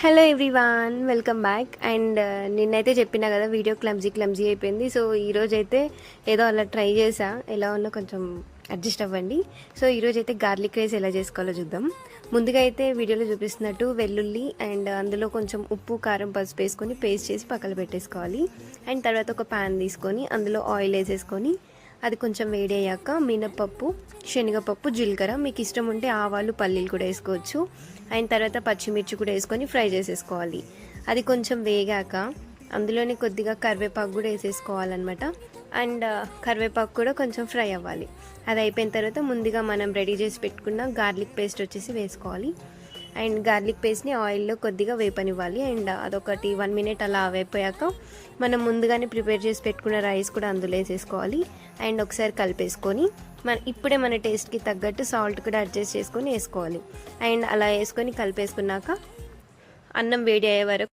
Hello everyone, welcome back. And నిన్నైతే చెప్పినా కదా వీడియో క్లమ్జీ అయిపోయింది. సో ఈరోజు అయితే ఏదో అలా ట్రై చేసా, ఎలా ఉన్నా కొంచెం అడ్జస్ట్ అవ్వండి. సో ఈరోజు అయితే గార్లిక్ రైస్ ఎలా చేసుకోవాలో చూద్దాం. ముందుగా అయితే వీడియోలో చూపిస్తున్నట్టు వెల్లుల్లి అండ్ అందులో కొంచెం ఉప్పు కారం పసుపు వేసుకొని పేస్ట్ చేసి పక్కన పెట్టేసుకోవాలి. అండ్ తర్వాత ఒక ప్యాన్ తీసుకొని అందులో ఆయిల్ వేసేసుకొని అది కొంచెం వేడి అయ్యాక మినపప్పు, శనగపప్పు, జీలకర్ర, మీకు ఇష్టం ఉంటే ఆవాలు పల్లీలు కూడా వేసుకోవచ్చు. అండ్ తర్వాత పచ్చిమిర్చి కూడా వేసుకొని ఫ్రై చేసేసుకోవాలి. అది కొంచెం వేగాక అందులోనే కొద్దిగా కరివేపాకు కూడా వేసేసుకోవాలన్నమాట. అండ్ కరివేపాకు కూడా కొంచెం ఫ్రై అవ్వాలి. అది అయిపోయిన తర్వాత ముందుగా మనం రెడీ చేసి పెట్టుకున్న గార్లిక్ పేస్ట్ వచ్చేసి వేసుకోవాలి. అండ్ గార్లిక్ పేస్ట్ని ఆయిల్లో కొద్దిగా వేపనివ్వాలి. అండ్ అదొకటి 1 మినిట్ అలా వేపోయాక మనం ముందుగానే ప్రిపేర్ చేసి పెట్టుకున్న రైస్ కూడా అందులో వేసేసుకోవాలి. అండ్ ఒకసారి కలిపేసుకొని ఇప్పుడే మన టేస్ట్కి తగ్గట్టు సాల్ట్ కూడా అడ్జస్ట్ చేసుకొని వేసుకోవాలి. అండ్ అలా వేసుకొని కలిపేసుకున్నాక అన్నం వేడి అయ్యే వరకు